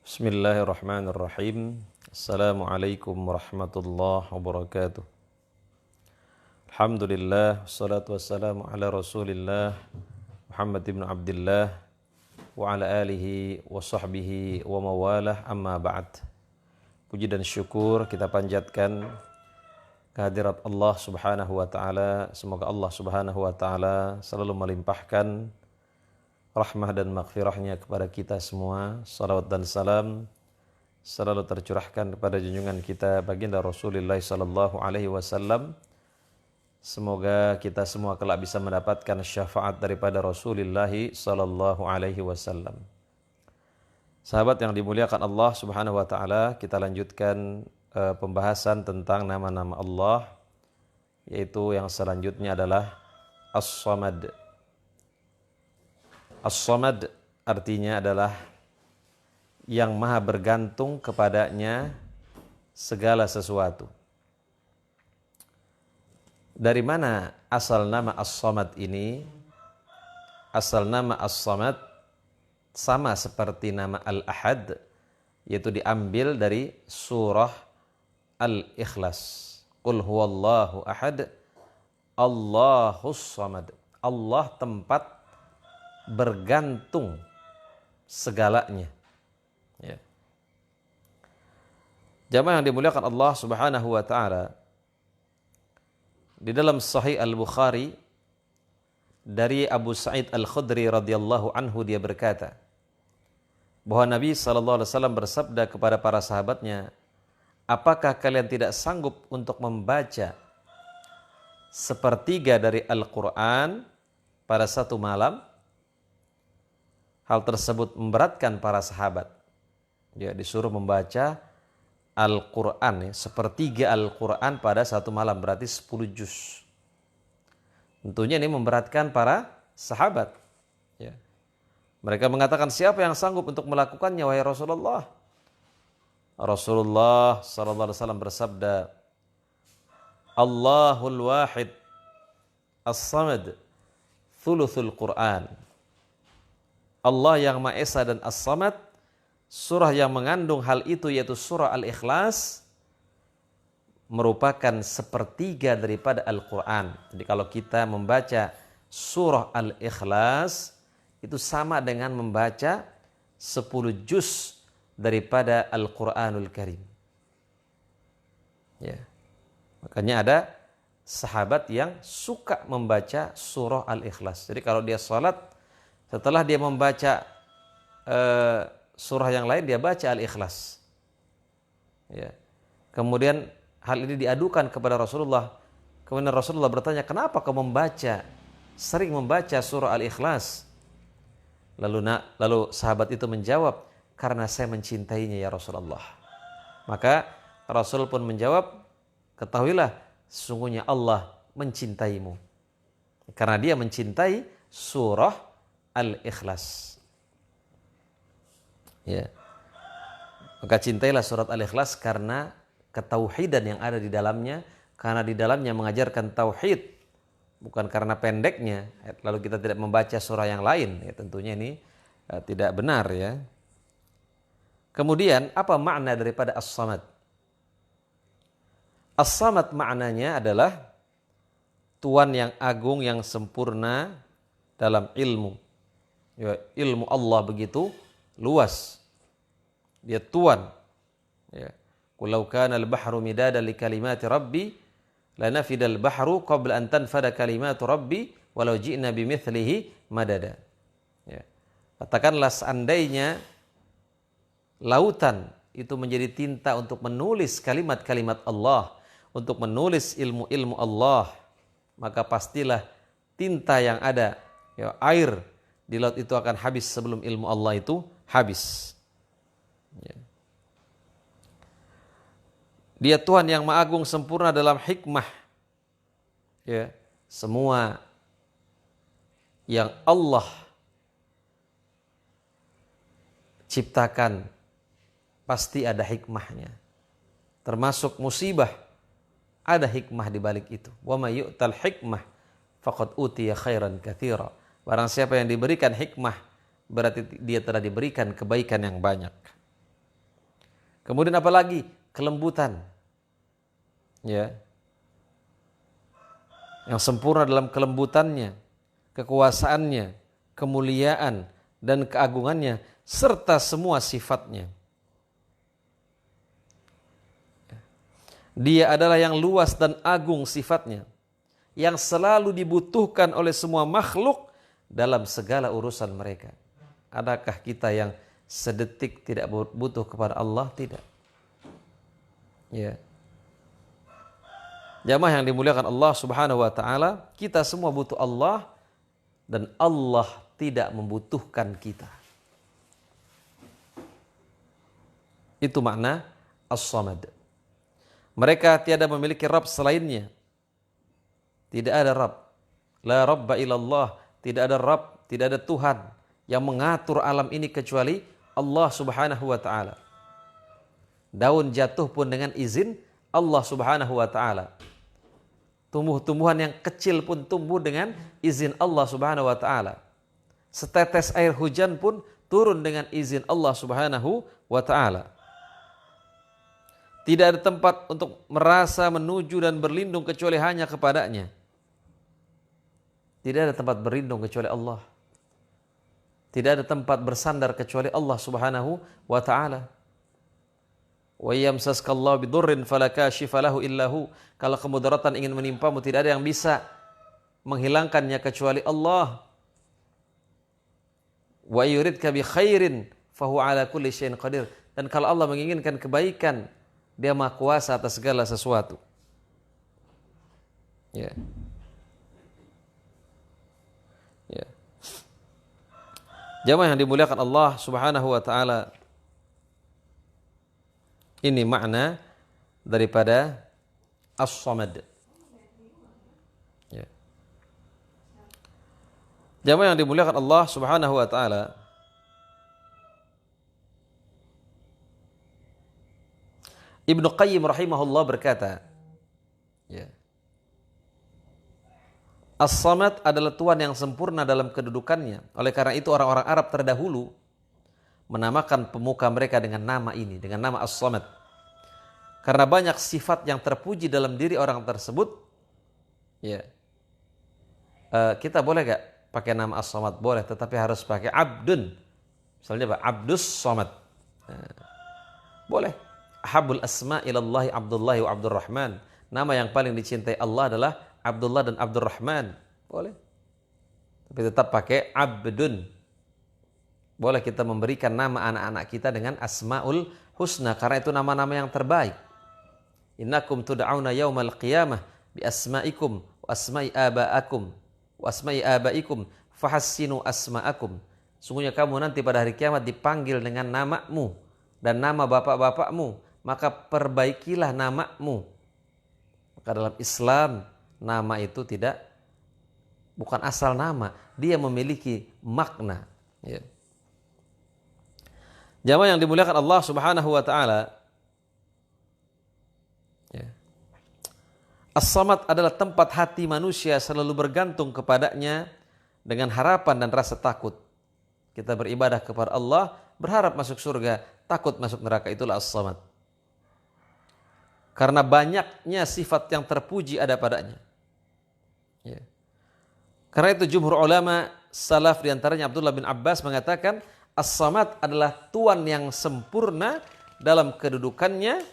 Bismillahirrahmanirrahim. Assalamualaikum warahmatullahi wabarakatuh. Alhamdulillah, wassalatu wassalamu ala rasulillah Muhammad ibn Abdullah wa ala alihi wa sahbihi wa mawalah, amma ba'd. Puji dan syukur kita panjatkan kehadirat Allah subhanahu wa ta'ala. Semoga Allah subhanahu wa ta'ala selalu melimpahkan rahmah dan maghfirahnya kepada kita semua. Salawat dan salam selalu tercurahkan kepada junjungan kita baginda Rasulullah sallallahu alaihi wasallam. Semoga kita semua kelak bisa mendapatkan syafaat daripada Rasulullah sallallahu alaihi wasallam. Sahabat yang dimuliakan Allah subhanahu wa ta'ala, kita lanjutkan pembahasan tentang nama-nama Allah, yaitu yang selanjutnya adalah As-Samad. As-Samad artinya adalah yang maha bergantung kepadanya segala sesuatu. Dari mana asal nama As-Samad ini? Asal nama As-Samad sama seperti nama Al-Ahad, yaitu diambil dari surah Al-Ikhlas. Qul huwallahu ahad, Allahus samad. Allah tempat bergantung segalanya. Ya. Jamaah yang dimuliakan Allah subhanahu wa ta'ala, di dalam Sahih Al-Bukhari dari Abu Sa'id Al-Khudri radhiyallahu anhu, dia berkata bahwa Nabi SAW bersabda kepada para sahabatnya, apakah kalian tidak sanggup untuk membaca sepertiga dari Al-Quran pada satu malam? Hal tersebut memberatkan para sahabat. Dia disuruh membaca Al-Quran, sepertiga Al-Quran pada satu malam, berarti 10 juz. Tentunya ini memberatkan para sahabat. Ya. Mereka mengatakan, siapa yang sanggup untuk melakukannya, wahai Rasulullah? Rasulullah sallallahu alaihi wasallam bersabda, Allahul wahid as-samad thuluthul Quran. Allah yang Maha Esa dan As-Samad, surah yang mengandung hal itu yaitu surah Al-Ikhlas merupakan sepertiga daripada Al-Quran. Jadi kalau kita membaca surah Al-Ikhlas itu sama dengan membaca 10 juz daripada Al-Quranul Karim. Ya. Makanya ada sahabat yang suka membaca surah Al-Ikhlas. Jadi kalau dia salat, setelah dia membaca surah yang lain, dia baca Al-Ikhlas. Ya. Kemudian hal ini diadukan kepada Rasulullah. Kemudian Rasulullah bertanya, kenapa kau sering membaca surah Al-Ikhlas? Lalu sahabat itu menjawab, karena saya mencintainya ya Rasulullah. Maka Rasul pun menjawab, ketahuilah sesungguhnya Allah mencintaimu. Karena dia mencintai surah Al-Ikhlas. Ya. Maka cintailah surat Al-Ikhlas karena ketauhidan yang ada di dalamnya, karena di dalamnya mengajarkan tauhid, bukan karena pendeknya. Lalu kita tidak membaca surah yang lain, ya, tentunya ini tidak benar, ya. Kemudian apa makna daripada As-Samad? As-Samad maknanya adalah Tuhan yang agung, yang sempurna dalam ilmu. Ya, ilmu Allah begitu luas. Dia Tuhan. Ya. Qul law kana al-bahru midadan li kalimati rabbi lanafidal bahru qabla an tanfada kalimatu rabbi walau ji'na bimithlihi madada. Ya. Katakanlah seandainya lautan itu menjadi tinta untuk menulis kalimat-kalimat Allah, untuk menulis ilmu-ilmu Allah, maka pastilah tinta yang ada, ya, air di laut itu akan habis sebelum ilmu Allah itu habis. Ya. Dia Tuhan yang Maha Agung sempurna dalam hikmah. Ya, semua yang Allah ciptakan pasti ada hikmahnya. Termasuk musibah, ada hikmah di balik itu. Wa may yu'tal hikmah faqad utiya khairan katsira. Barang siapa yang diberikan hikmah, berarti dia telah diberikan kebaikan yang banyak. Kemudian apa lagi? Kelembutan. Ya. Yang sempurna dalam kelembutannya, kekuasaannya, kemuliaan dan keagungannya serta semua sifatnya. Dia adalah yang luas dan agung sifatnya, yang selalu dibutuhkan oleh semua makhluk dalam segala urusan mereka. Adakah kita yang sedetik tidak butuh kepada Allah? Tidak. Ya. Jamaah yang dimuliakan Allah Subhanahu wa taala, kita semua butuh Allah dan Allah tidak membutuhkan kita. Itu makna As-Samad. Mereka tiada memiliki Rabb selainnya. Tidak ada Rabb. La Rabba illallah. Tidak ada Rabb, tidak ada Tuhan yang mengatur alam ini kecuali Allah Subhanahu wa taala. Daun jatuh pun dengan izin Allah Subhanahu wa taala. Tumbuh-tumbuhan yang kecil pun tumbuh dengan izin Allah Subhanahu wa taala. Setetes air hujan pun turun dengan izin Allah Subhanahu wa taala. Tidak ada tempat untuk merasa, menuju dan berlindung kecuali hanya kepadanya. Tidak ada tempat berlindung kecuali Allah. Tidak ada tempat bersandar kecuali Allah Subhanahu wa taala. Wa yamsaskallahu bidurrin fala kashifa lahu illa hu. Kalau kemudaratan ingin menimpamu, tidak ada yang bisa menghilangkannya kecuali Allah. Wa yuridka bi khairin fahuwa ala kulli syai'in qadir. Dan kalau Allah menginginkan kebaikan, Dia Maha Kuasa atas segala sesuatu. Ya. Ya. Jamaah yang dimuliakan Allah Subhanahu wa taala, ini makna daripada As-Samad. Ya. Jamaah yang dimuliakan Allah Subhanahu wa taala, Ibnu Qayyim rahimahullah berkata, ya, As-Samad adalah Tuhan yang sempurna dalam kedudukannya. Oleh karena itu orang-orang Arab terdahulu menamakan pemuka mereka dengan nama ini, dengan nama As-Samad. Karena banyak sifat yang terpuji dalam diri orang tersebut. Ya, kita boleh gak pakai nama As-Samad? Boleh, tetapi harus pakai Abdun. Misalnya Abdus Samad. Boleh. Ahabul asma ilallahi Abdullahi wa Abdurrahman. Nama yang paling dicintai Allah adalah Abdullah dan Abdurrahman. Boleh. Tapi tetap pakai Abdun. Boleh kita memberikan nama anak-anak kita dengan Asmaul Husna, karena itu nama-nama yang terbaik. Innakum tud'auna yaumal qiyamah bi asma'ikum wa asma'i aba'akum wa asma'i abaikum fahassinu asma'akum. Sungguhnya kamu nanti pada hari kiamat dipanggil dengan namamu dan nama bapak-bapakmu, maka perbaikilah namamu. Maka dalam Islam nama itu bukan asal nama, dia memiliki makna. Ya. Jamaah yang dimuliakan Allah Subhanahu wa taala, ya. As-Samad adalah tempat hati manusia selalu bergantung kepadanya dengan harapan dan rasa takut. Kita beribadah kepada Allah, berharap masuk surga, takut masuk neraka, itulah As-Samad. Karena banyaknya sifat yang terpuji ada padanya. Ya. Karena itu jumhur ulama salaf, diantaranya Abdullah bin Abbas, mengatakan As-Samad adalah Tuhan yang sempurna dalam kedudukannya,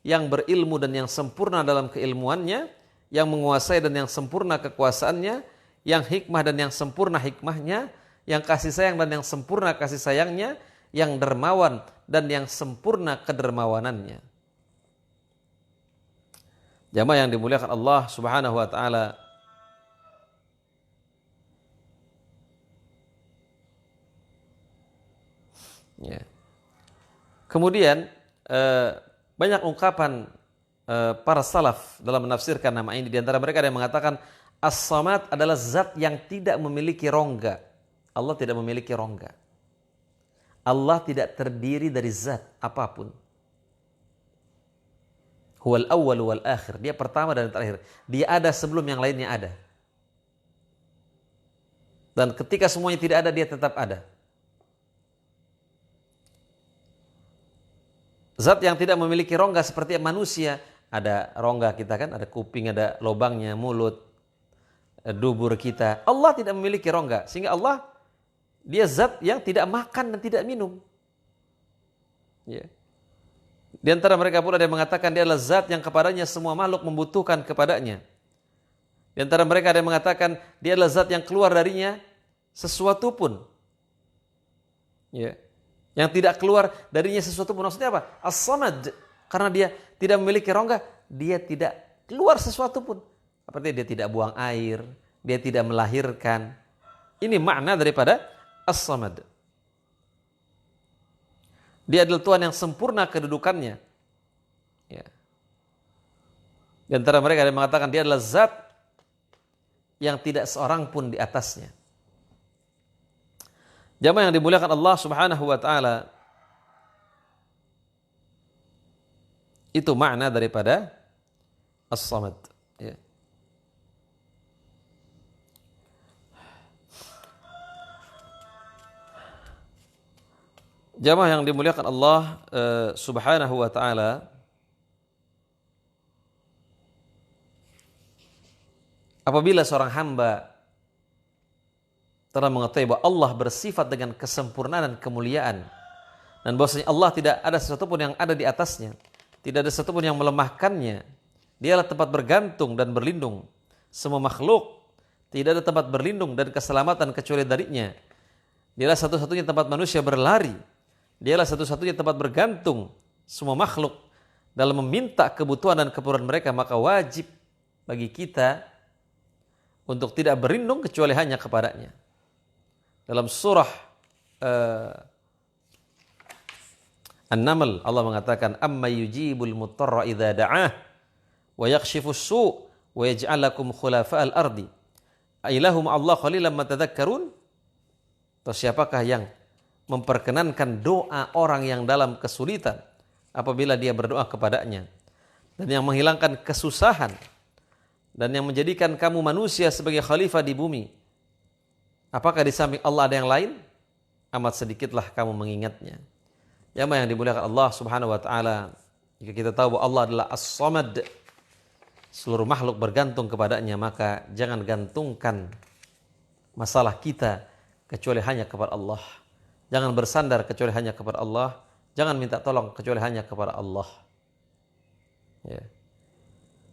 yang berilmu dan yang sempurna dalam keilmuannya, yang menguasai dan yang sempurna kekuasaannya, yang hikmah dan yang sempurna hikmahnya, yang kasih sayang dan yang sempurna kasih sayangnya, yang dermawan dan yang sempurna kedermawanannya. Jamaah yang dimuliakan Allah Subhanahu wa taala, ya. Kemudian banyak ungkapan para salaf dalam menafsirkan nama ini. Di antara mereka ada yang mengatakan As-Samad adalah zat yang tidak memiliki rongga. Allah tidak memiliki rongga. Allah tidak terdiri dari zat apapun. Huwal awwal wal akhir. Dia pertama dan terakhir. Dia ada sebelum yang lainnya ada. Dan ketika semuanya tidak ada, dia tetap ada. Zat yang tidak memiliki rongga seperti manusia. Ada rongga kita kan, ada kuping, ada lubangnya, mulut, dubur kita. Allah tidak memiliki rongga. Sehingga Allah, dia zat yang tidak makan dan tidak minum. Ya. Di antara mereka pula ada yang mengatakan dia adalah zat yang kepadanya semua makhluk membutuhkan kepadanya. Di antara mereka ada yang mengatakan dia adalah zat yang keluar darinya sesuatu pun. Ya. Yang tidak keluar darinya sesuatu pun. Maksudnya apa? As-Samad. Karena dia tidak memiliki rongga, dia tidak keluar sesuatu pun. Artinya dia tidak buang air, dia tidak melahirkan. Ini makna daripada As-Samad. Dia adalah Tuhan yang sempurna kedudukannya. Ya. Di antara mereka ada yang mengatakan dia adalah zat yang tidak seorang pun di atasnya. Jamaah yang dimuliakan Allah Subhanahu wa taala, itu makna daripada As-Samad. Ya. Jamaah yang dimuliakan Allah Subhanahu wa taala, apabila seorang hamba telah mengetahui bahwa Allah bersifat dengan kesempurnaan dan kemuliaan, dan bahwasanya Allah tidak ada sesuatu pun yang ada di atasnya, tidak ada sesuatu pun yang melemahkannya, dialah tempat bergantung dan berlindung semua makhluk, tidak ada tempat berlindung dan keselamatan kecuali darinya. Dialah satu-satunya tempat manusia berlari, dialah satu-satunya tempat bergantung semua makhluk dalam meminta kebutuhan dan keperluan mereka. Maka wajib bagi kita untuk tidak berlindung kecuali hanya kepadanya. Dalam surah An-Naml Allah mengatakan, amma yujibul mutarra idza da'ah wa yakshifus su' wa yaj'alakum khulafa'al ardi ailahum Allah qalilan ma tadhakkarun. Atau siapakah yang memperkenankan doa orang yang dalam kesulitan apabila dia berdoa kepadanya, dan yang menghilangkan kesusahan, dan yang menjadikan kamu manusia sebagai khalifah di bumi. Apakah di samping Allah ada yang lain? Amat sedikitlah kamu mengingatnya. Jamaah yang dimuliakan Allah Subhanahu wa taala, jika kita tahu bahwa Allah adalah As-Samad, seluruh makhluk bergantung kepadanya, maka jangan gantungkan masalah kita kecuali hanya kepada Allah. Jangan bersandar kecuali hanya kepada Allah. Jangan minta tolong kecuali hanya kepada Allah. Ya.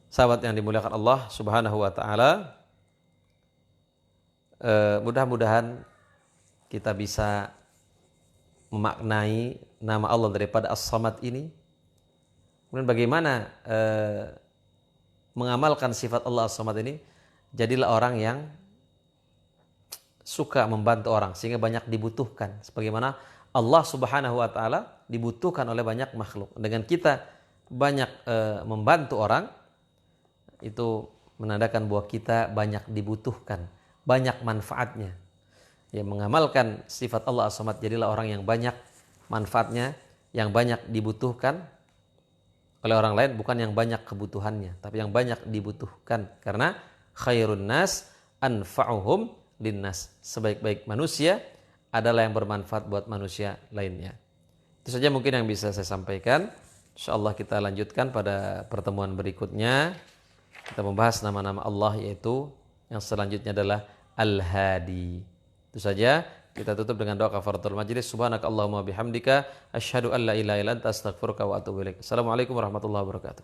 Sahabat yang dimuliakan Allah Subhanahu wa taala, mudah-mudahan kita bisa memaknai nama Allah daripada As-Samad ini. Kemudian bagaimana mengamalkan sifat Allah As-Samad ini? Jadilah orang yang suka membantu orang sehingga banyak dibutuhkan. Sebagaimana Allah Subhanahu wa taala dibutuhkan oleh banyak makhluk. Dengan kita banyak membantu orang, itu menandakan bahwa kita banyak dibutuhkan, banyak manfaatnya. Ya, mengamalkan sifat Allah As-Samad, jadilah orang yang banyak manfaatnya, yang banyak dibutuhkan oleh orang lain, bukan yang banyak kebutuhannya, tapi yang banyak dibutuhkan. Karena khairun nas anfa'uhum linnas. Sebaik-baik manusia adalah yang bermanfaat buat manusia lainnya. Itu saja mungkin yang bisa saya sampaikan. InsyaAllah kita lanjutkan pada pertemuan berikutnya. Kita membahas nama-nama Allah, yaitu yang selanjutnya adalah Al-Hadi. Itu saja, kita tutup dengan doa kafaratul majlis. Subhanakallahumma bihamdika asyhadu an la ilaha illa anta astaghfiruka wa atubu ilaik. Assalamualaikum warahmatullahi wabarakatuh.